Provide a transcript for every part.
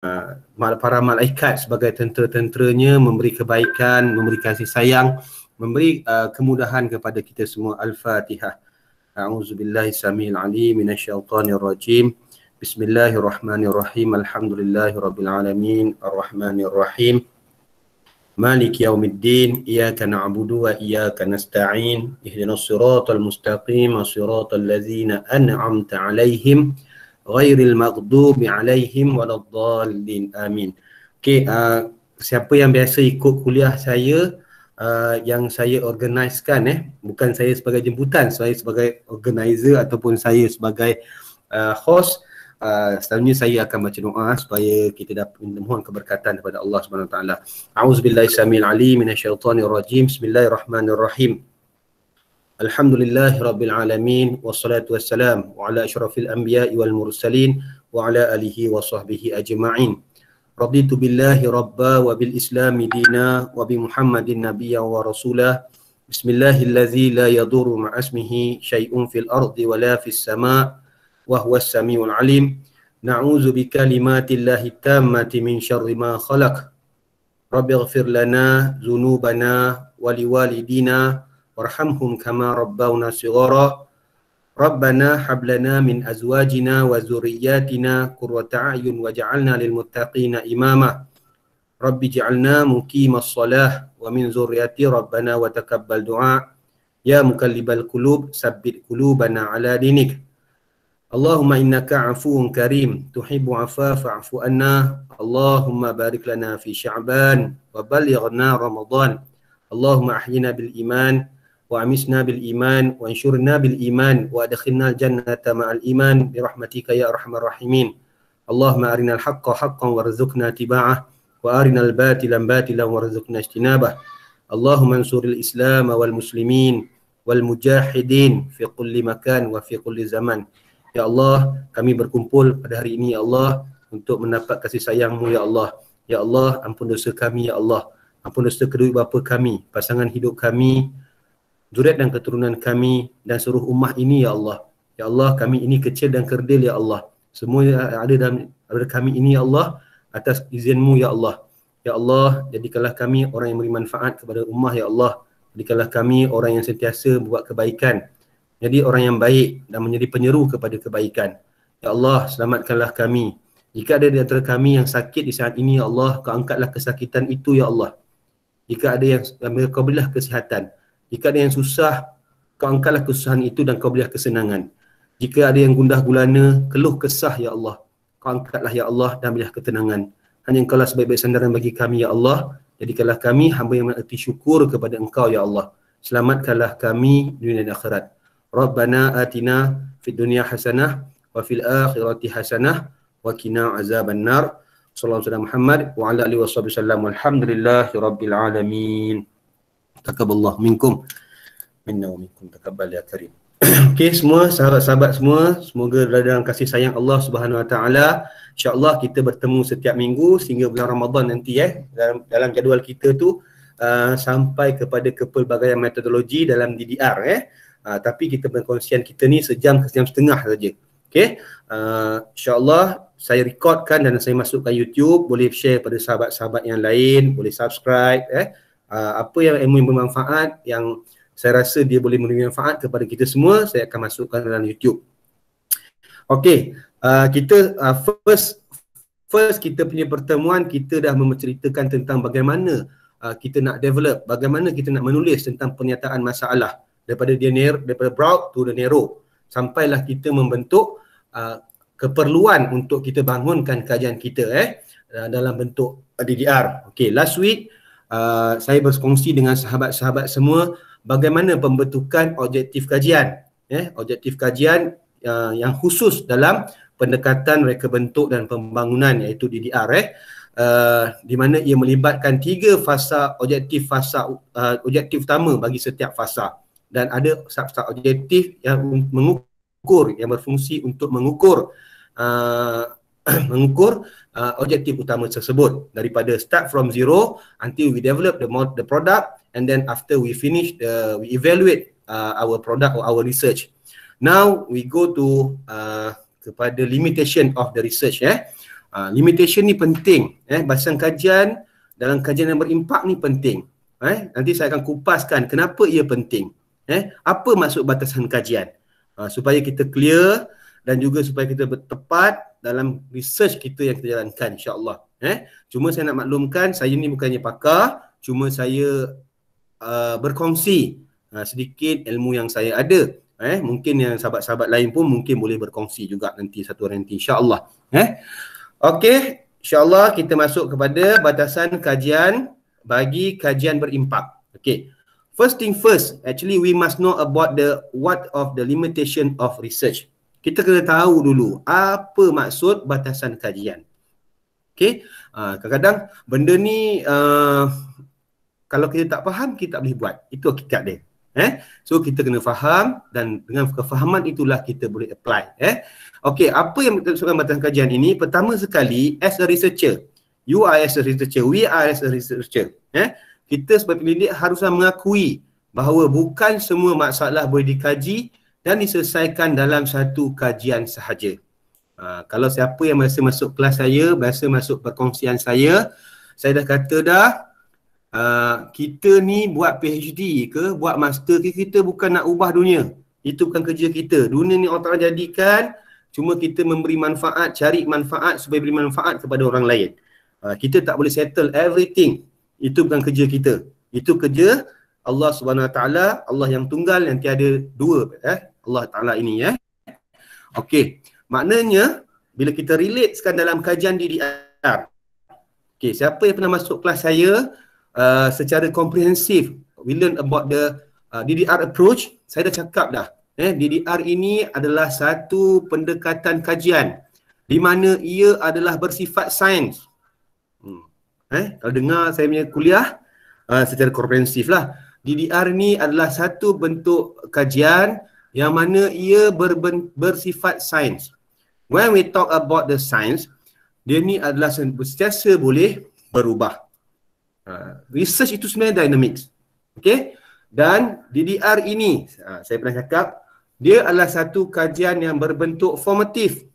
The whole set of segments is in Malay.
para malaikat sebagai tentera-tenteranya, memberi kebaikan, memberi kasih sayang, memberi kemudahan kepada kita semua. Al-Fatihah. A'udzubillahi samil alim minasyaitonir rajim. Bismillahirrahmanirrahim. Alhamdulillahirabbil alamin. Arrahmanir rahim. Maliki yaumiddin. Iyyaka na'budu wa iyyaka nasta'in. Ihdinas siratal mustaqim, siratal ladzina an'amta 'alaihim ghairil maghdubi 'alaihim waladdallin. Amin. Okey, siapa yang biasa ikut kuliah saya yang saya organisekan, bukan saya sebagai jemputan, saya sebagai organizer ataupun saya sebagai host, selanjutnya saya akan baca doa supaya kita dapat mohon keberkatan kepada Allah Subhanahu Wa Taala. A'udzubillahi samil alim minasyaitonir rajim. Bismillahirrahmanirrahim. Alhamdulillahi rabbil alamin wassalatu wassalam ala asyrafil anbiya'i wal mursalin wa ala alihi wa sahbihi ajma'in. Raditu billahi rabba wa bil islami dina wa bi Muhammadin nabiyya wa rasulah. Bismillahilladzi la yadurru ma'asmihi syai'un fil ardi wa la fis sama' wa huwas samiul alim. Na'udzu bi kalimatillahi tammati min syarri ma khalaq. Rabbighfir lana dzunubana wa liwalidina warhamhum kama rabbawna shighara. Rabbana hab lana min azwajina wa dzurriyyatina qurrata a'yun waj'alna lil muttaqina imama. Rabbi ij'alna muqimas shalah wa min dzurriyyati rabbana wa taqabbal du'a. Ya mukallibal qulub tsabbit qulubana ala dinik. Allahumma innaka 'afuwun karim tuhibbu 'afwa fa'fu anna. Allahumma barik lana fi sya'ban wa ballighna ramadan. Allahumma ahyina bil iman wa amisna bil iman wa anshurna bil iman wa adkhilna al jannata ma'al iman bi rahmatika ya arhamar rahimin. Allahumma arinal haqqa haqqan warzuqna tiba'ah wa arinal batilan batilan warzuqna ijtinabah. Allahumma ansuril islam wal muslimin wal mujahidin fi kulli makan wa fi kulli zaman. Ya Allah, kami berkumpul pada hari ini ya Allah untuk mendapat kasih sayang-Mu ya Allah. Ya Allah, ampun dosa kami ya Allah. Ampun dosa kedua bapa kami, pasangan hidup kami, zuriat dan keturunan kami dan seluruh ummah ini ya Allah. Ya Allah, kami ini kecil dan kerdil ya Allah. Semua yang ada dalam kami ini ya Allah atas izin-Mu ya Allah. Ya Allah, jadikanlah kami orang yang beri manfaat kepada ummah ya Allah. Jadikanlah kami orang yang sentiasa buat kebaikan. Jadi orang yang baik dan menjadi penyeru kepada kebaikan. Ya Allah, selamatkanlah kami. Jika ada di antara kami yang sakit di saat ini ya Allah, Kau angkatlah kesakitan itu ya Allah. Jika ada yang Kau berilah kesihatan. Jika ada yang susah, Kau angkatlah kesusahan itu dan Kau berilah kesenangan. Jika ada yang gundah gulana, keluh kesah ya Allah, Kau angkatlah ya Allah dan berilah ketenangan. Hanya Engkau lah sebaik-baik sandaran bagi kami ya Allah. Jadikanlah kami hamba yang mengerti syukur kepada Engkau ya Allah. Selamatkanlah kami dunia dan akhirat. Rabbana atina fid dunya hasanah wa fil akhirati hasanah wa qina azaban nar. Sallallahu alaihi Muhammad wa ala alihi wasallam. Alhamdulillahi rabbil alamin. Taqabbalallahu minkum minna wa minkum taqabbal ya karim. Okey semua sahabat-sahabat semua, semoga dalam kasih sayang Allah Subhanahu Wa Taala. Insya-Allah kita bertemu setiap minggu sehingga bulan Ramadan nanti dalam jadual kita tu sampai kepada kepelbagaian metodologi dalam DDR tapi kita perkongsian kita ni sejam ke sejam setengah saja. Okey. Insya-Allah saya rekodkan dan saya masukkan YouTube, boleh share pada sahabat-sahabat yang lain, boleh subscribe apa yang ilmu yang bermanfaat yang saya rasa dia boleh memberi manfaat kepada kita semua, saya akan masukkan dalam YouTube. Okey, kita first kita punya pertemuan kita dah menceritakan tentang bagaimana kita nak develop, bagaimana kita nak menulis tentang pernyataan masalah daripada broad to the narrow, sampailah kita membentuk keperluan untuk kita bangunkan kajian kita dalam bentuk DDR. Okey, last week saya berkongsi dengan sahabat-sahabat semua bagaimana pembentukan objektif kajian, objektif kajian yang khusus dalam pendekatan reka bentuk dan pembangunan iaitu DDR di mana ia melibatkan 3 fasa objektif utama bagi setiap fasa dan ada sub-sub objektif yang mengukur, yang berfungsi untuk mengukur objektif utama tersebut daripada start from zero until we develop the product and then after we finish we evaluate our product or our research. Now we go to kepada limitation of the research Limitation ni penting. Batasan kajian dalam kajian yang berimpak ni penting. Nanti saya akan kupaskan kenapa ia penting. Apa maksud batasan kajian? Supaya kita clear dan juga supaya kita bertepat dalam research kita yang kita jalankan, insya-Allah. Cuma saya nak maklumkan, saya ni bukannya pakar, cuma saya berkongsi sedikit ilmu yang saya ada. Mungkin yang sahabat-sahabat lain pun mungkin boleh berkongsi juga nanti satu hari nanti, insya-Allah. Okey, insya-Allah kita masuk kepada batasan kajian bagi kajian berimpak. Okey. First thing first, actually we must know about what of the limitation of research. Kita kena tahu dulu apa maksud batasan kajian. Okey. Kadang-kadang benda ni kalau kita tak faham, kita tak boleh buat. Itu hakikat dia. So kita kena faham dan dengan kefahaman itulah kita boleh apply. Okey, apa yang dimaksudkan batasan kajian ini? Pertama sekali, as a researcher, you are as a researcher, we are as a researcher. Kita sebagai pendidik haruslah mengakui bahawa bukan semua masalah boleh dikaji dan diselesaikan dalam satu kajian sahaja. Kalau siapa yang biasa masuk kelas saya, biasa masuk perkongsian saya dah kata dah, kita ni buat PhD ke, buat master ke, kita bukan nak ubah dunia. Itu bukan kerja kita. Dunia ni Allah Ta'ala jadikan, cuma kita memberi manfaat, cari manfaat supaya beri manfaat kepada orang lain. Kita tak boleh settle everything. Itu bukan kerja kita. Itu kerja Allah Subhanahu Wa Ta'ala, Allah yang tunggal, yang tiada dua. Allah Ta'ala ini. Okey. Maknanya, bila kita relatekan dalam kajian DDR. Okey, siapa yang pernah masuk kelas saya secara komprehensif, we learn about the DDR approach, saya dah cakap dah. DDR ini adalah satu pendekatan kajian di mana ia adalah bersifat sains. Kalau dengar saya punya kuliah secara komprehensif lah, DDR ni adalah satu bentuk kajian yang mana ia bersifat sains. When we talk about the science, dia ni adalah sentiasa boleh berubah. Research itu sebenarnya dynamics. Okay? Dan DDR ini, saya pernah cakap, dia adalah satu kajian yang berbentuk formatif.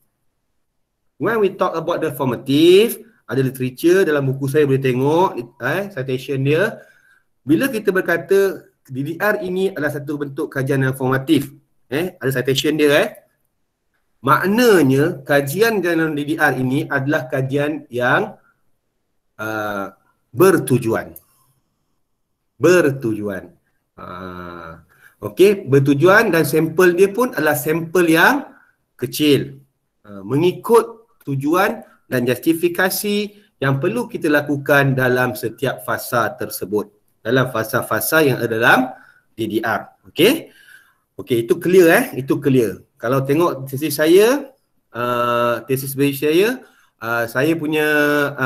When we talk about the formative, ada literature dalam buku saya boleh tengok citation dia. Bila kita berkata DDR ini adalah satu bentuk kajian yang formatif, ada citation dia, maknanya kajian dalam DDR ini adalah kajian yang bertujuan. Okey, bertujuan dan sampel dia pun adalah sampel yang kecil. Mengikut tujuan dan justifikasi yang perlu kita lakukan dalam setiap fasa tersebut. Dalam fasa-fasa yang ada dalam DDR. Okey? Okey, itu clear Itu clear. Kalau tengok tesis saya, tesis saya, saya punya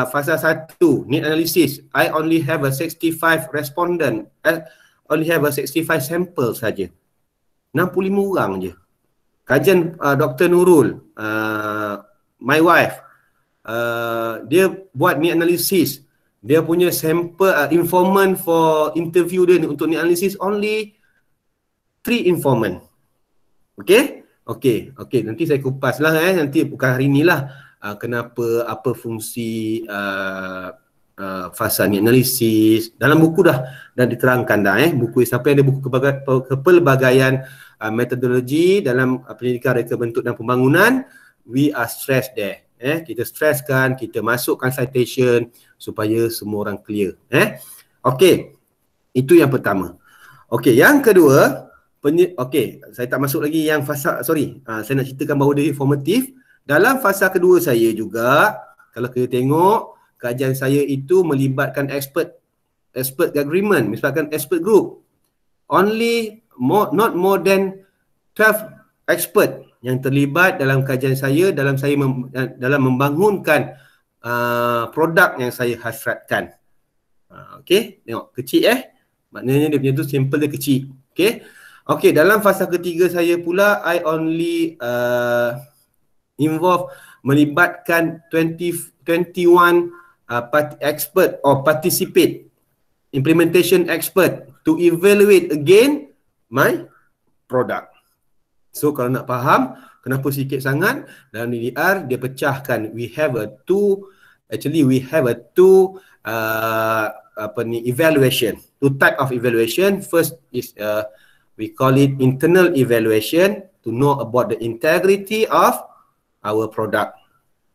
fasa 1, need analysis. I only have a 65 respondent. Only have a 65 sampel saja. 65 orang je. Kajian Dr. Nurul, my wife, dia buat need analysis. Dia punya sampel informant for interview dia untuk need analysis only 3 informant. Okey? Okey, nanti saya kupas lah nanti bukan hari ni lah. Kenapa, apa fungsi fasa need analysis. Dalam buku dah diterangkan dah buku siapa yang ada buku kepelbagaian metodologi dalam pendidikan reka bentuk dan pembangunan, we are stressed there. Kita stresskan, kita masukkan citation supaya semua orang clear. Okey, itu yang pertama. Okey, yang kedua, okey, saya tak masuk lagi yang fasa, saya nak ceritakan bahawa dia formatif. Dalam fasa kedua saya juga, kalau kita tengok, kajian saya itu melibatkan expert agreement, melibatkan expert group. Only not more than 12 expert yang terlibat dalam kajian saya, dalam membangunkan produk yang saya hasratkan. Okey, tengok kecil maknanya dia punya tu sampel dia kecil. Okey, dalam fasa ketiga saya pula, I only involve melibatkan 21 expert or participate implementation expert to evaluate again my product. So kalau nak faham, Kenapa sikit sangat? Dalam DDR dia pecahkan. We have a two evaluation. Two type of evaluation. First is we call it internal evaluation to know about the integrity of our product.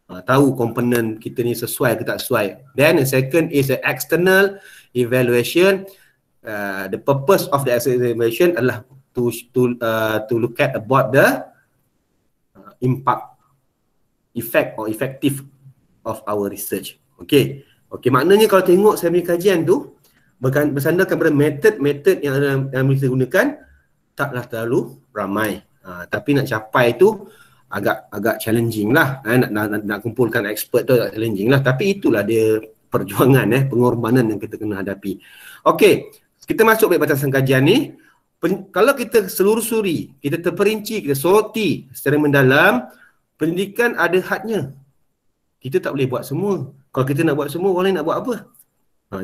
Tahu komponen kita ni sesuai ke tak sesuai. Then the second is the external evaluation. The purpose of the external evaluation adalah to look at about the impact, effect or effective of our research. Okay, maknanya kalau tengok saya punya kajian tu bersandarkan pada metod yang kita gunakan taklah terlalu ramai. Tapi nak capai tu agak challenging lah. Nak kumpulkan expert tu agak challenging lah. Tapi itulah dia perjuangan, pengorbanan yang kita kena hadapi. Okey, kita masuk ke batasan kajian ni. Kalau kita selusuri, kita terperinci, kita soroti secara mendalam, pendidikan ada hadnya. Kita tak boleh buat semua. Kalau kita nak buat semua, orang lain nak buat apa?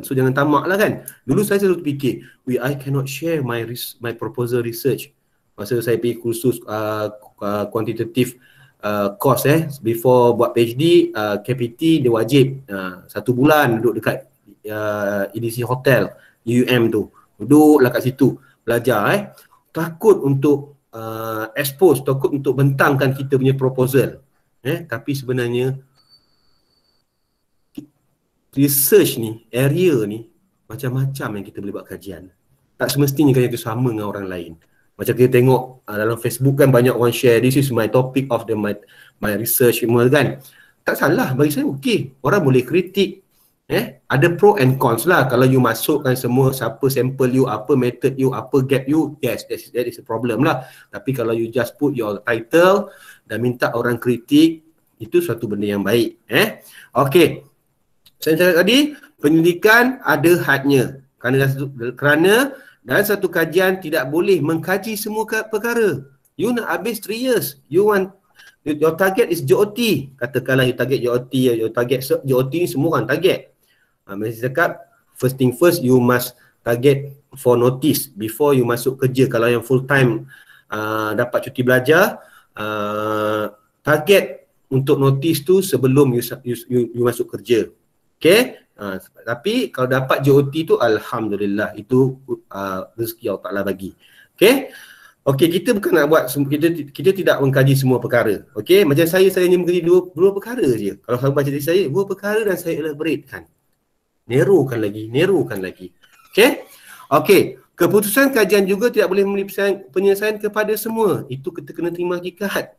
So jangan tamak lah kan. Dulu saya selalu fikir, I cannot share my proposal research. Masa saya pergi kursus quantitative course before buat PhD, KPT dia wajib 1 bulan duduk dekat EDC Hotel, UUM tu. Duduklah kat situ. Belajar takut untuk expose, takut untuk bentangkan kita punya proposal. Tapi sebenarnya research ni, area ni macam-macam yang kita boleh buat kajian. Tak semestinya kajian itu sama dengan orang lain. Macam kita tengok dalam Facebook kan banyak orang share, this is my topic of my research semua kan. Tak salah, bagi saya okey. Orang boleh kritik. Ada pro and cons lah. Kalau you masukkan semua, siapa sample you, apa method you, apa gap you, yes, that is a problem lah. Tapi kalau you just put your title dan minta orang kritik, itu suatu benda yang baik. Okey. Saya cakap tadi, pendidikan ada hadnya. Kerana dalam satu kajian tidak boleh mengkaji semua perkara. You nak habis 3 years. Your target is JOT. Katakanlah you target JOT, your target JOT ni semua orang target. Saya cakap, first thing first, you must target for notice before you masuk kerja. Kalau yang full time dapat cuti belajar, target untuk notice tu sebelum you masuk kerja. Okay, tapi kalau dapat JOT tu alhamdulillah, itu rezeki Allah Taala bagi. Okay, kita bukan nak buat, kita tidak mengkaji semua perkara. Okay, macam saya hanya mengkaji dua perkara je. Kalau saya baca dari saya, 2 perkara dan saya elaboratekan. Narrowkan lagi. Okay, keputusan kajian juga tidak boleh memberi penyelesaian kepada semua. Itu kita kena terima hakikat.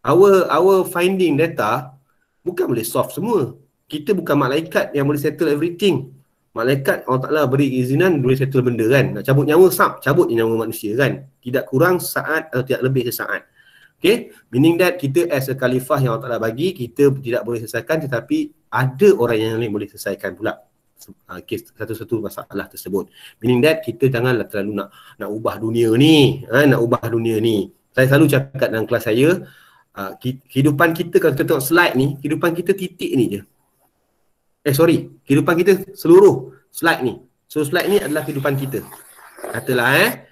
Our finding data bukan boleh solve semua. Kita bukan malaikat yang boleh settle everything. Malaikat Allah Ta'ala beri izinan boleh settle benda kan. Nak cabut nyawa, cabut nyawa manusia kan. Tidak kurang saat atau tidak lebih sesaat. Okay, meaning that kita as a khalifah yang Allah Ta'ala bagi, kita tidak boleh selesaikan, tetapi ada orang yang lain boleh selesaikan pula satu-satu masalah tersebut. Meaning that kita janganlah terlalu nak ubah dunia ni. Saya selalu cakap dalam kelas saya, kehidupan kita, kalau kita tengok slide ni, kehidupan kita titik ni je. Kehidupan kita seluruh slide ni. So slide ni adalah kehidupan kita. Katalah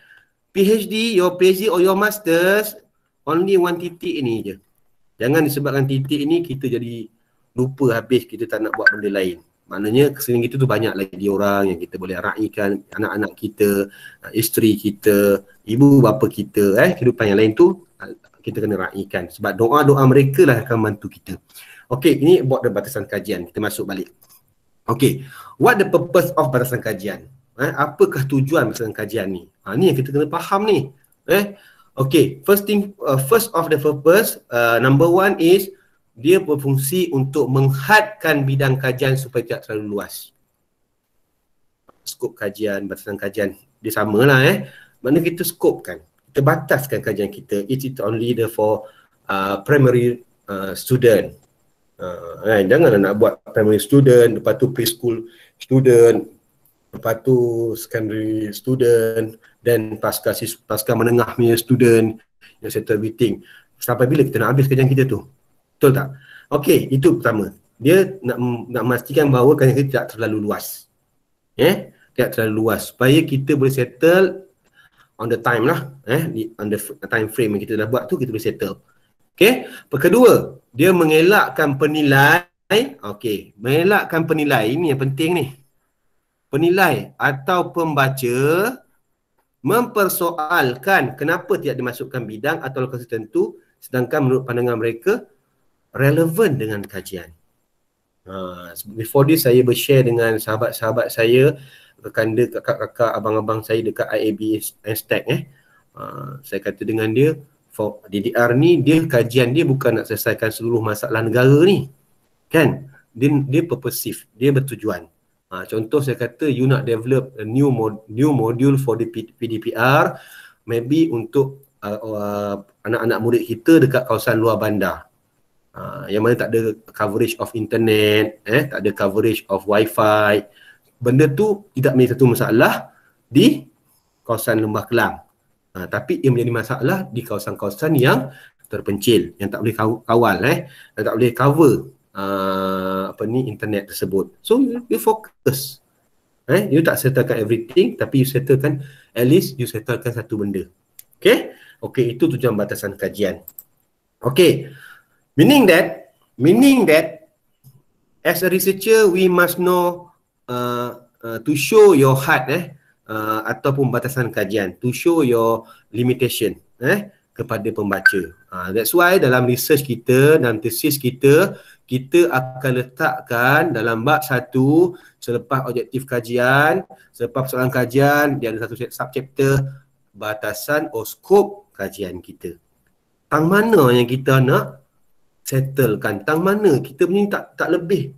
PhD, your PhD or your masters, only one titik ni je. Jangan disebabkan titik ni kita jadi lupa habis, kita tak nak buat benda lain. Maknanya selain kita tu banyak lagi orang yang kita boleh raikan, anak-anak kita, isteri kita, ibu bapa kita, kehidupan yang lain tu kita kena raikan. Sebab doa-doa mereka lah akan bantu kita. Okey, ini about the batasan kajian. Kita masuk balik. Okey, what the purpose of batasan kajian? Apakah tujuan batasan kajian ni? Ni yang kita kena faham ni. Okey, first of the purpose, number 1 is dia berfungsi untuk menghadkan bidang kajian supaya tidak terlalu luas. Skop kajian, batasan kajian dia samalah Maknanya kita skopkan, kita bataskan kajian kita. It is only for primary student. Janganlah nak buat primary student, lepas tu preschool student, lepas tu secondary student, dan pasca menengah punya student yang settle everything. Sampai bila kita nak habis kajian kita tu? Betul tak? Okey, itu pertama. Dia nak memastikan bahawa kajian kita tidak terlalu luas. Tidak terlalu luas, supaya kita boleh settle on the time lah, on the time frame yang kita dah buat tu kita boleh settle. Okay, kedua, dia mengelakkan penilai. Okay, mengelakkan penilai, ini yang penting ni. Penilai atau pembaca mempersoalkan kenapa tidak dimasukkan bidang atau lokasi tertentu sedangkan menurut pandangan mereka relevan dengan kajian. Before this saya bershare dengan sahabat-sahabat saya, rekan dia, kakak-kakak, abang-abang saya dekat IAB Stack. Saya kata dengan dia, for DDR ni dia kajian dia bukan nak selesaikan seluruh masalah negara ni, kan? Dia purposive, dia bertujuan. Contoh saya kata you nak develop a new module for the PDPR, maybe untuk anak-anak murid kita dekat kawasan luar bandar. Yang mana tak ada coverage of internet, tak ada coverage of wifi. Benda tu tidak menjadi satu masalah di kawasan Lembah Kelang. Tapi ia menjadi masalah di kawasan-kawasan yang terpencil, yang tak boleh kawal, yang tak boleh cover internet tersebut. So you focus. You tak settlekan everything, tapi you settlekan, at least you settlekan satu benda. Okay, itu tujuan batasan kajian. Okay, meaning that as a researcher we must know to show your heart ataupun batasan kajian, to show your limitation kepada pembaca. That's why dalam research kita, dalam tesis kita akan letakkan dalam bab 1, selepas objektif kajian, selepas persoalan kajian, dia ada satu subchapter batasan or scope kajian kita. Tang mana yang kita nak settlekan, tang mana kita punya tak lebih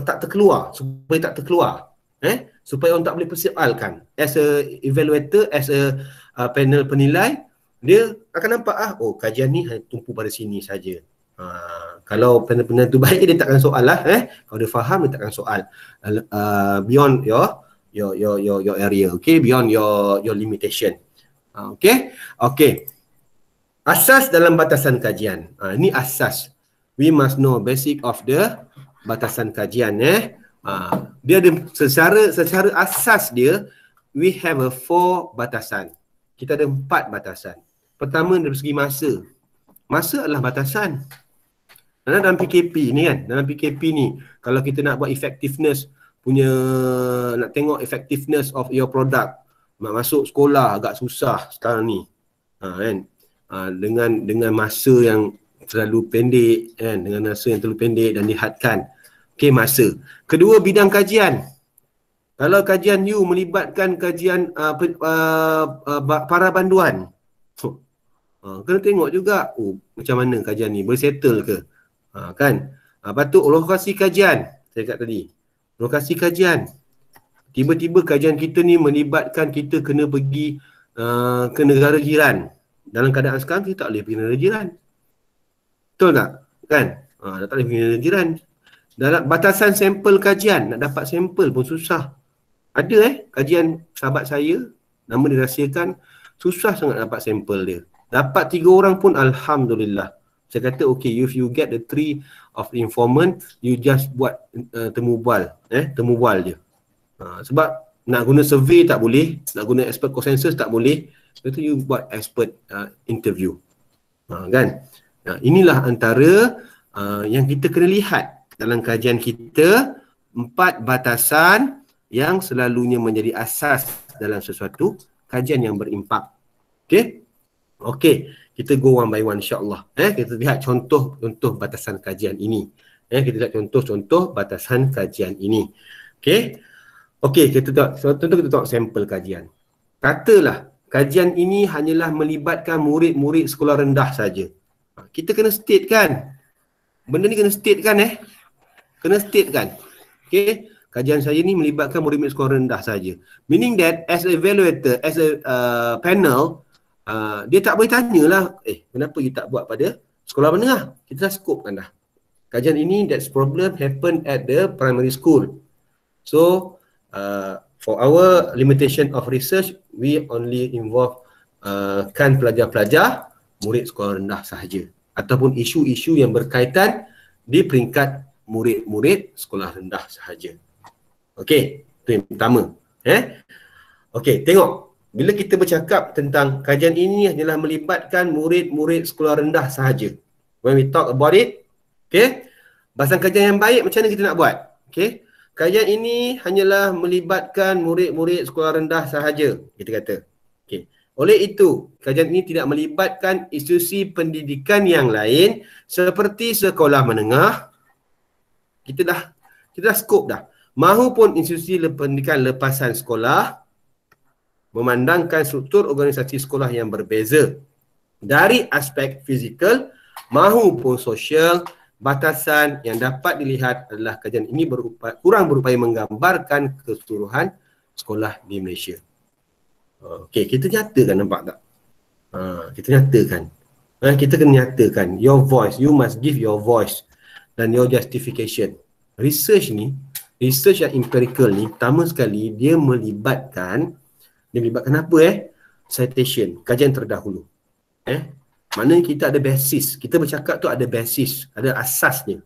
tak terkeluar, supaya tak terkeluar, supaya orang tak boleh persoalkan. As a evaluator, as a panel penilai, dia akan nampak kajian ni tumpu pada sini saja. Kalau panel-panel tu baik, dia takkan soal lah. Kalau dia faham, dia takkan soal beyond your area, okay, beyond your limitation. Okay. Asas dalam batasan kajian. Ini asas. We must know basic of the batasan kajian. Dia ada secara asas dia, we have a 4 batasan. Kita ada 4 batasan. Pertama dari segi masa. Masa adalah batasan. Dalam PKP ni kan, dalam PKP ni, kalau kita nak buat effectiveness nak tengok effectiveness of your product, masuk sekolah agak susah sekarang ni. Dengan masa yang terlalu pendek, dengan masa yang terlalu pendek dan dihadkan. Okay, masa. Kedua, bidang kajian. Kalau kajian you melibatkan kajian para banduan, kena tengok juga macam mana kajian ni, boleh settle ke? Kan? Lepas tu lokasi kajian, saya kata tadi, lokasi kajian. Tiba-tiba kajian kita ni melibatkan kita kena pergi ke negara jiran. Dalam keadaan sekarang kita tak boleh pergi negara jiran. Betul tak? Kan? Tak boleh pergi negara jiran. Dalam batasan sampel kajian, nak dapat sampel pun susah. Ada kajian sahabat saya, nama dirahsiakan, susah sangat dapat sampel dia. Dapat 3 orang pun alhamdulillah. Saya kata okay, if you get the 3 of the informant, you just buat temu bual je. Sebab nak guna survey tak boleh, nak guna expert consensus tak boleh, itu you buat expert interview. Kan? Inilah antara yang kita kena lihat dalam kajian kita, 4 batasan yang selalunya menjadi asas dalam sesuatu kajian yang berimpak. Okay, kita go one by one insyaAllah. Kita lihat contoh batasan kajian ini. Kita lihat contoh batasan kajian ini. Okay, kita tengok sampel kajian. Katalah kajian ini hanyalah melibatkan murid-murid sekolah rendah saja. Kita kena state kan. Benda ni kena state kan Kena state kan. Okay, kajian saya ni melibatkan murid-murid sekolah rendah saja. Meaning that as a evaluator, as a panel, dia tak boleh tanyalah, kenapa you tak buat pada sekolah menengah? Kita dah scopekan dah. Kajian ini, that's problem happen at the primary school. So, for our limitation of research, we only involve kan pelajar-pelajar murid sekolah rendah sahaja. Ataupun isu-isu yang berkaitan di peringkat murid-murid sekolah rendah sahaja. Okey, itu yang pertama. Okey, tengok. Bila kita bercakap tentang kajian ini adalah melibatkan murid-murid sekolah rendah sahaja. When we talk about it, okay, bahasan kajian yang baik macam mana kita nak buat? Okay, kajian ini hanyalah melibatkan murid-murid sekolah rendah sahaja, kita kata. Okay. Oleh itu, kajian ini tidak melibatkan institusi pendidikan yang lain seperti sekolah menengah. Kita dah skop dah. Mahupun institusi pendidikan lepasan sekolah, memandangkan struktur organisasi sekolah yang berbeza dari aspek fizikal mahupun sosial. Batasan yang dapat dilihat adalah kajian ini kurang berupaya menggambarkan keseluruhan sekolah di Malaysia. Okey, kita nyatakan, nampak tak? Kita nyatakan. Kita kena nyatakan your voice. You must give your voice dan your justification. Research yang empirical ni, pertama sekali dia melibatkan apa citation, kajian terdahulu. Maknanya kita ada basis. Kita bercakap tu ada basis, ada asasnya.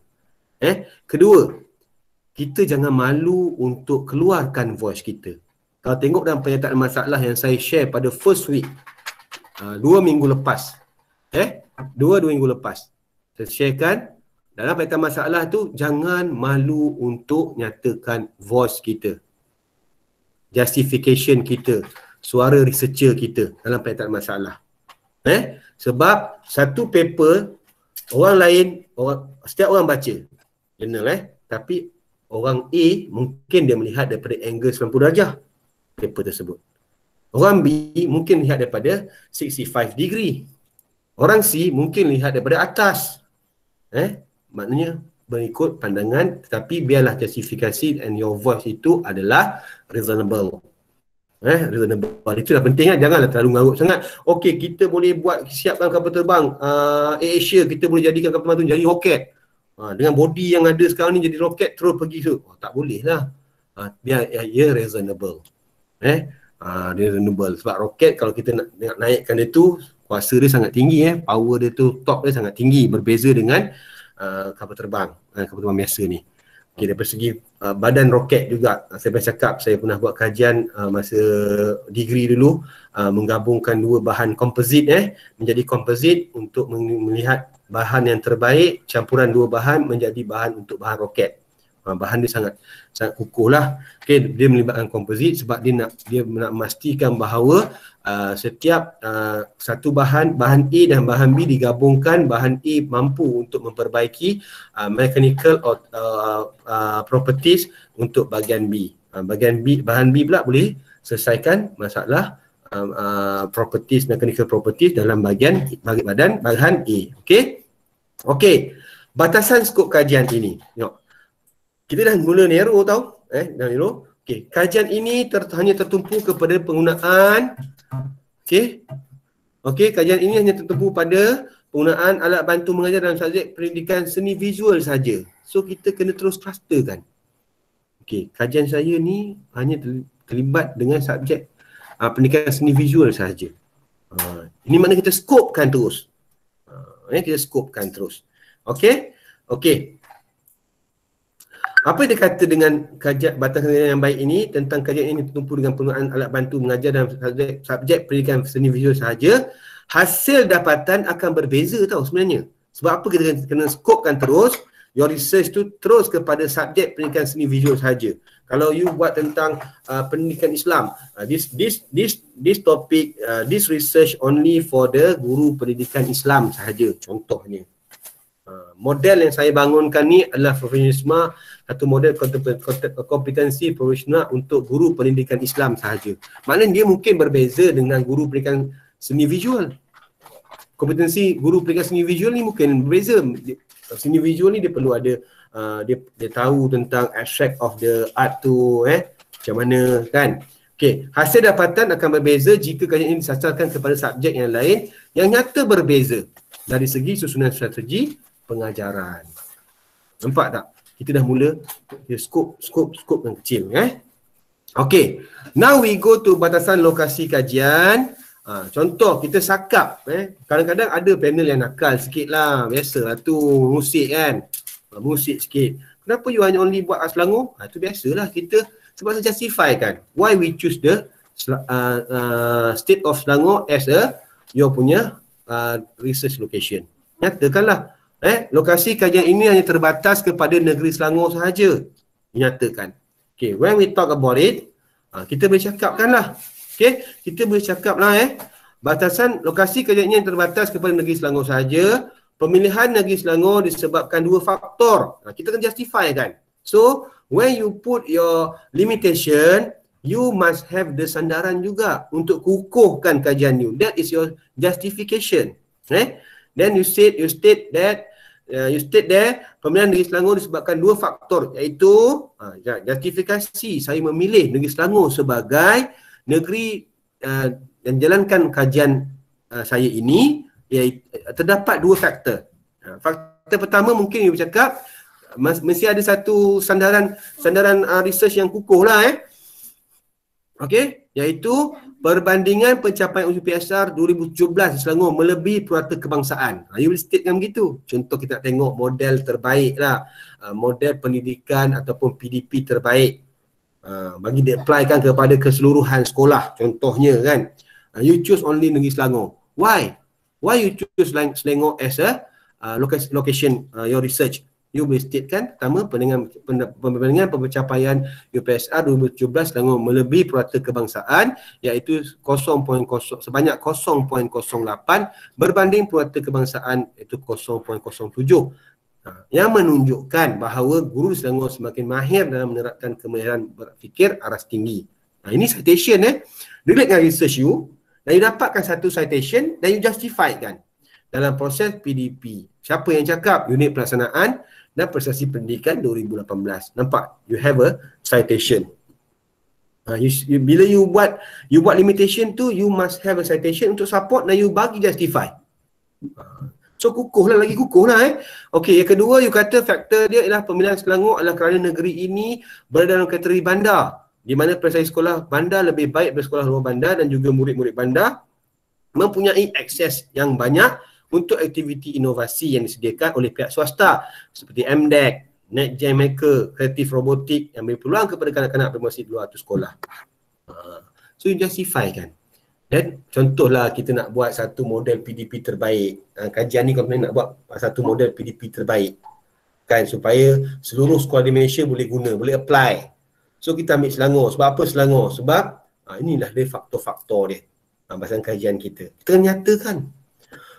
Kedua, kita jangan malu untuk keluarkan voice kita. Kalau tengok dalam pernyataan masalah yang saya share pada first week, 2 minggu lepas, 2 minggu lepas, saya sharekan dalam pernyataan masalah tu, jangan malu untuk nyatakan voice kita, justification kita, suara researcher kita dalam pernyataan masalah. Sebab satu paper setiap orang baca jurnal, tapi orang A mungkin dia melihat daripada angle 90 darjah paper tersebut. Orang B mungkin lihat daripada 65 degree. Orang C mungkin lihat daripada atas. Maknanya mengikut pandangan, tetapi biarlah justifikasi and your voice itu adalah reasonable. Reasonable. Itu dah penting kan. Janganlah terlalu ngarut sangat. Okey, kita boleh siapkan kapal terbang Asia, kita boleh jadikan kapal terbang tu jadi roket. Dengan body yang ada sekarang ni jadi roket terus pergi tu. Tak boleh lah. Biar ia reasonable. Reasonable. Sebab roket kalau kita nak naikkan dia tu, kuasa dia sangat tinggi, power dia tu, top dia sangat tinggi, berbeza dengan kapal terbang biasa ni. Okay, dari segi badan roket juga, saya pernah cakap, saya pernah buat kajian masa degree dulu, menggabungkan dua bahan komposit menjadi komposit untuk melihat bahan yang terbaik, campuran dua bahan menjadi bahan untuk bahan roket. Bahan dia sangat kukuh lah. Okay, dia melibatkan komposit sebab dia nak memastikan bahawa setiap satu bahan A dan bahan B digabungkan, bahan A mampu untuk memperbaiki mechanical properties untuk bahagian B. Bahan B pula boleh selesaikan masalah mechanical properties dalam bahagian bahan A. Okey. Batasan skop kajian ini. Tengok. Kita dah mula narrow tau. Dah narrow. Okey, kajian ini hanya tertumpu kepada penggunaan kajian ini hanya tertumpu pada penggunaan alat bantu mengajar dalam subjek pendidikan seni visual saja. So kita kena terus clusterkan. Okey, kajian saya ni hanya terlibat dengan subjek pendidikan seni visual saja. Ini makna kita skopkan terus. Kita skopkan terus. Okey. Apa dia kata dengan kajian batasan yang baik ini tentang kajian ini tertumpu dengan penggunaan alat bantu mengajar dalam subjek pendidikan seni visual sahaja? Hasil dapatan akan berbeza tau sebenarnya. Sebab apa kita kena skopkan terus, your research tu terus kepada subjek pendidikan seni visual sahaja. Kalau you buat tentang pendidikan Islam, this topic, this research only for the guru pendidikan Islam sahaja, contohnya. Model yang saya bangunkan ni adalah profesionalisme, satu model kompetensi profesional untuk guru pendidikan Islam sahaja. Maknanya dia mungkin berbeza dengan guru pendidikan seni visual. Kompetensi guru pendidikan seni visual ni mungkin berbeza. Seni visual ni dia perlu ada dia tahu tentang abstract of the art tu, macam mana kan. Okey, hasil dapatan akan berbeza jika kajian ini disasarkan kepada subjek yang lain yang nyata berbeza dari segi susunan strategi pengajaran. Nampak tak? Kita dah mula skop yang kecil. Okey. Now we go to batasan lokasi kajian. Contoh kita sakap. Kadang-kadang ada panel yang nakal sikit lah. Biasalah tu musik kan. Musik sikit. Kenapa you hanya only buat Selangor? Itu biasalah kita sebab saya justify kan. Why we choose the State of Selangor as a your punya research location. Nyatakanlah lokasi kajian ini hanya terbatas kepada negeri Selangor sahaja. Nyatakan. Okay, when we talk about it, kita boleh cakapkanlah. Okay, kita boleh cakaplah batasan lokasi kajian ini yang terbatas kepada negeri Selangor sahaja. Pemilihan negeri Selangor disebabkan dua faktor. Kita akan justify kan. So, when you put your limitation, you must have the sandaran juga untuk kukuhkan kajian you. That is your justification. Then you state that pemilihan negeri Selangor disebabkan dua faktor, iaitu justifikasi saya memilih negeri Selangor sebagai negeri dan jalankan kajian saya ini, iaitu terdapat dua faktor. Faktor pertama mungkin you bercakap mesti ada satu sandaran research yang kukuh lah okey, iaitu perbandingan pencapaian ujian PSR 2017 di Selangor melebihi purata kebangsaan. You will statekan begitu. Contoh kita tengok model terbaik lah, model pendidikan ataupun PDP terbaik, bagi di-applykan kepada keseluruhan sekolah contohnya kan. You choose only negeri Selangor. Why you choose Selangor as a location your research? You boleh statekan pertama perbandingan pencapaian UPSR 2017 Selangor melebihi purata kebangsaan, iaitu sebanyak 0.08 berbanding purata kebangsaan iaitu 0.07, yang menunjukkan bahawa guru Selangor semakin mahir dalam menerapkan kemahiran berfikir aras tinggi. Ini citation relate dengan research you, dan you dapatkan satu citation dan you justify kan dalam proses PDP. Siapa yang cakap? Unit Pelaksanaan dan Prestasi Pendidikan 2018. Nampak? You have a citation. Bila you buat limitation tu, you must have a citation untuk support dan you bagi justify. So lagi kukuh lah Okey, yang kedua you kata faktor dia ialah pemilihan Selangor adalah kerana negeri ini berada dalam kategori bandar, di mana prestasi sekolah bandar lebih baik daripada sekolah luar bandar, dan juga murid-murid bandar mempunyai akses yang banyak untuk aktiviti inovasi yang disediakan oleh pihak swasta seperti MDEC, NetGem Maker, Kreatif Robotik yang beri peluang kepada kanak-kanak bermasa di luar tu sekolah. So you justify kan. Dan contohlah kita nak buat satu model PDP terbaik. Kajian ni kalau nak buat satu model PDP terbaik kan, supaya seluruh sekolah di Malaysia boleh guna, boleh apply. So kita ambil Selangor. Sebab apa Selangor? Sebab inilah dia faktor-faktor dia. Bahasan kajian kita. Kita nyatakan.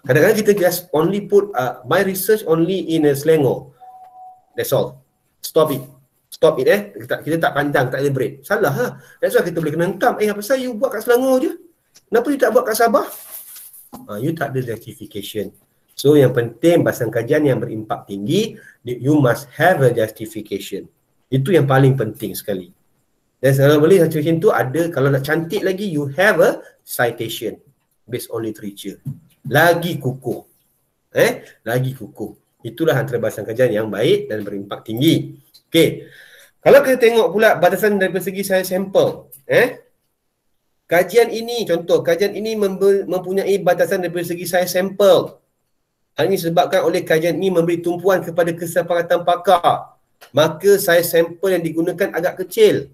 Kadang-kadang kita just only put my research only in a Selangor. That's all. Stop it. Kita tak panjang, tak elaborate. Salah lah. That's why kita boleh kena hentam. Apa pasal you buat kat Selangor je? Kenapa you tak buat kat Sabah? You tak ada justification. So yang penting bahasan kajian yang berimpak tinggi, you must have a justification. Itu yang paling penting sekali. Dan kalau boleh justification tu ada, kalau nak cantik lagi, you have a citation based on literature. Lagi kukuh. Lagi kukuh. Itulah antara bahasan kajian yang baik dan berimpak tinggi. Okey. Kalau kita tengok pula batasan dari segi saya sampel. Kajian ini, contoh, kajian ini mempunyai batasan dari segi saya sampel. Hal ini disebabkan oleh kajian ini memberi tumpuan kepada kesepakatan pakar. Maka saya sampel yang digunakan agak kecil.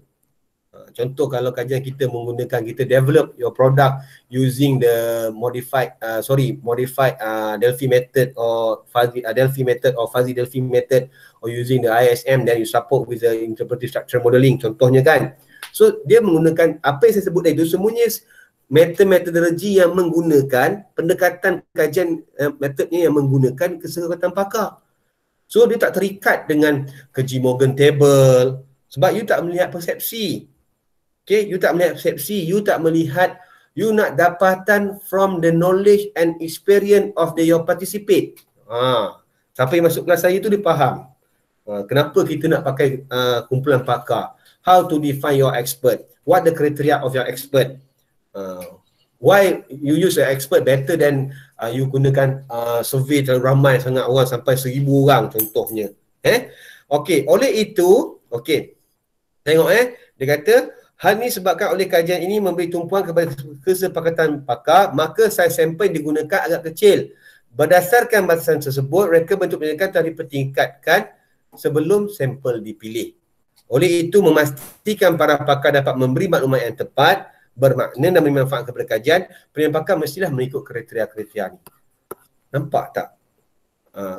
Contoh kalau kajian kita menggunakan, kita develop your product using the modified Delphi method or fuzzy Delphi method, or using the ISM, then you support with the interpretive structure modeling contohnya kan. So dia menggunakan apa yang saya sebut tadi itu semuanya metodologi yang menggunakan pendekatan kajian metodnya yang menggunakan kesepakatan pakar. So dia tak terikat dengan Keji Morgan table sebab you tak melihat persepsi. Okay, you tak melihat persepsi, you tak melihat, you nak dapatan from the knowledge and experience of your participate. Siapa yang masuk kelas saya tu dia faham. Kenapa kita nak pakai kumpulan pakar? How to define your expert? What the criteria of your expert? Why you use an expert better than you gunakan survey terlalu ramai sangat orang sampai 1,000 orang contohnya. Okay, oleh itu, okay, tengok dia kata hal ini sebabkan oleh kajian ini memberi tumpuan kepada kesepakatan pakar, maka saiz sampel yang digunakan agak kecil. Berdasarkan batasan tersebut, reka bentuk penyelidikan telah dipertingkatkan sebelum sampel dipilih. Oleh itu, memastikan para pakar dapat memberi maklumat yang tepat, bermakna dan memberi manfaat kepada kajian, penilaian pakar mestilah mengikut kriteria-kriteria ni. Nampak tak?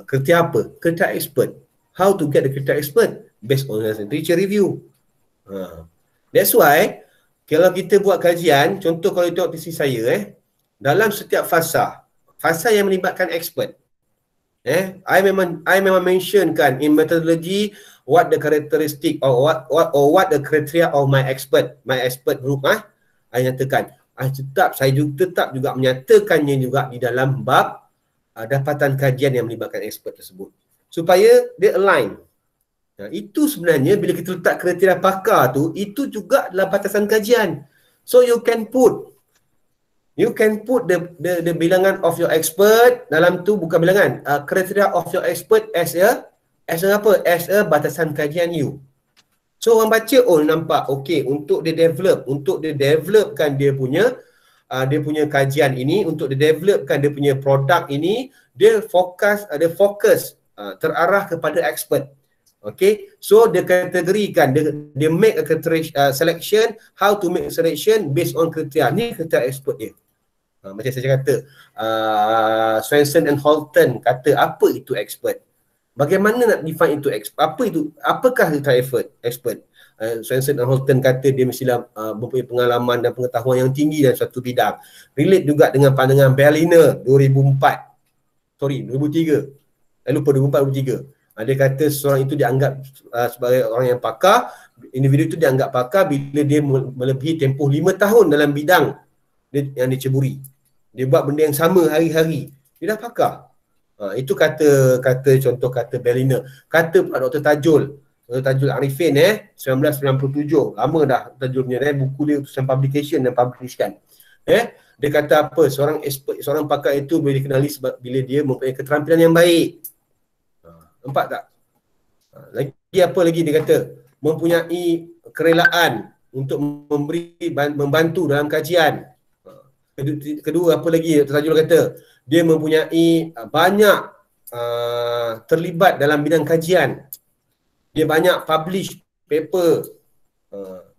Kriteria apa? Kriteria expert. How to get the criteria expert? Based on literature review. That's why kalau kita buat kajian, contoh kalau tengok tesis saya, dalam setiap fasa yang melibatkan expert, I memang mentionkan in methodology what the characteristic or what the criteria of my expert group, I nyatakan. Saya tetap juga menyatakannya juga di dalam bab dapatan kajian yang melibatkan expert tersebut, supaya dia align. Itu sebenarnya bila kita letak kriteria pakar tu, itu juga adalah batasan kajian. So you can put the bilangan of your expert dalam tu, bukan bilangan, kriteria of your expert as a batasan kajian you. So orang baca, nampak okey, untuk dia developkan dia punya kajian ini, untuk dia developkan dia punya produk ini, dia fokus terarah kepada expert. Okay, so dia kategorikan, dia make a selection, how to make a selection based on kriteria. Ni kriteria expert dia. Macam saya kata, Swenson and Holton kata apa itu expert. Bagaimana nak define itu expert? Apakah kriteria expert? Swenson and Holton kata dia mestilah mempunyai pengalaman dan pengetahuan yang tinggi dalam satu bidang. Relate juga dengan pandangan Berliner 2003. Lupa 2004-2003. Dia kata seorang itu dianggap sebagai orang yang pakar, individu itu dianggap pakar bila dia melebihi tempoh 5 tahun dalam bidang yang diceburi. Dia buat benda yang sama hari-hari, dia dah pakar. Itu kata contoh kata Berliner. Kata pula Dr. Tajul Arifin 1997. Lama dah Tajul punya buku dia utusan publication dan publishkan. Dia kata apa? Seorang pakar itu boleh dikenali bila dia mempunyai keterampilan yang baik. Nampak tak? Lagi apa lagi dia kata? Mempunyai kerelaan untuk membantu dalam kajian. Kedua, apa lagi Dr. Tajul kata? Dia mempunyai banyak terlibat dalam bidang kajian. Dia banyak publish paper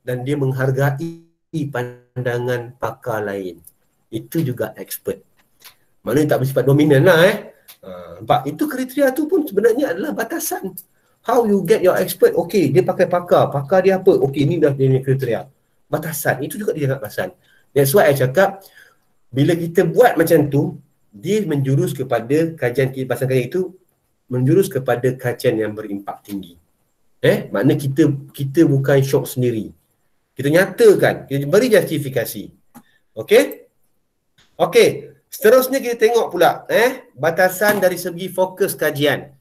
dan dia menghargai pandangan pakar lain. Itu juga expert. Maknanya tak bersifat dominan lah nampak? Itu kriteria tu pun sebenarnya adalah batasan. How you get your expert? Okay, dia pakai pakar dia apa? Okay, ni dah dia punya kriteria. Batasan, itu juga dia cakap batasan. That's why I cakap, bila kita buat macam tu, dia menjurus kepada kajian itu menjurus kepada kajian yang berimpak tinggi. Maknanya kita bukan syok sendiri. Kita nyatakan, kita beri justifikasi. Okay, seterusnya kita tengok pula batasan dari segi fokus kajian.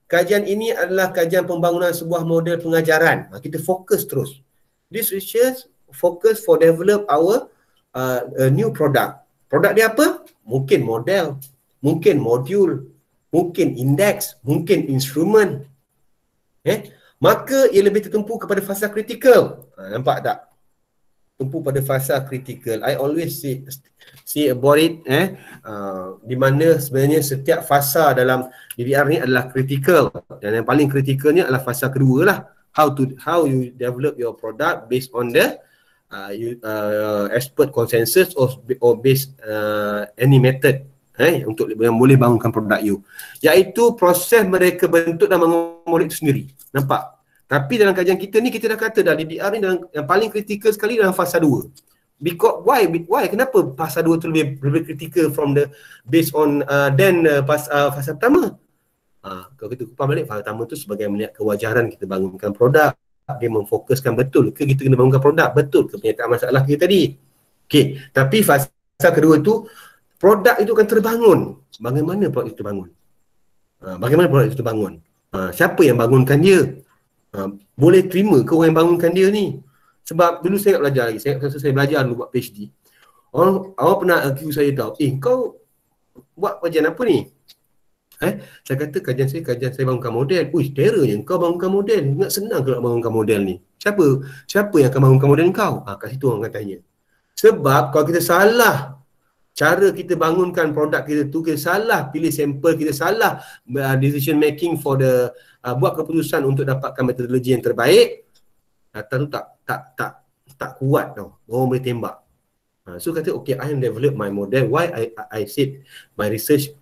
Kajian ini adalah kajian pembangunan sebuah model pengajaran. Kita fokus terus. This research focus for develop our new product. Produk dia apa? Mungkin model, mungkin modul, mungkin indeks, mungkin instrumen. Maka ia lebih tertumpu kepada fasa kritikal. Nampak tak? Tumpu pada fasa kritikal. I always say about it, di mana sebenarnya setiap fasa dalam DDR ni adalah kritikal, dan yang paling kritikalnya adalah fasa kedua lah. How you develop your product based on the expert consensus or based any method untuk yang boleh bangunkan produk you, iaitu proses mereka bentuk dan bangun model itu sendiri. Nampak? Tapi dalam kajian kita ni, kita dah kata dah DDR ni yang paling kritikal sekali dalam fasa 2. Because why? Kenapa fasa 2 tu lebih kritikal from the based on fasa pertama? Kalau kita kupam balik, fasa pertama tu sebagai melihat kewajaran kita bangunkan produk. Dia memfokuskan betul ke kita kena bangunkan produk, betul ke penyataan masalah kita tadi. Okey, tapi fasa kedua tu produk itu akan terbangun. Bagaimana produk itu terbangun? Siapa yang bangunkan dia? Boleh terima ke orang yang bangunkan dia ni? Sebab dulu saya nak belajar lagi, saya belajar dulu buat PhD. Orang pernah accuse saya tahu, kau buat kajian apa ni? Saya kata kajian saya bangunkan model. Teranya kau bangunkan model. Ingat senang kalau nak bangunkan model ni. Siapa yang akan bangunkan model kau? Kat situ orang akan tanya. Sebab kalau kita salah cara kita bangunkan produk kita tu, kita salah pilih sampel, kita salah decision making for the buat keputusan untuk dapatkan metodologi yang terbaik, data tu tak kuat tau. Orang boleh tembak. So kata okay, I am develop my model. Why I said my research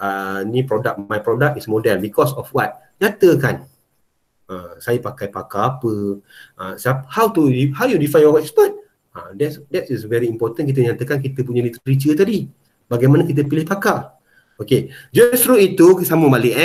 ni product, my product is model because of what? Nyatakan saya pakai pakar apa, how you define your expert. That is very important. Kita nyatakan kita punya literature tadi, bagaimana kita pilih pakar. Okey, justru itu sambung balik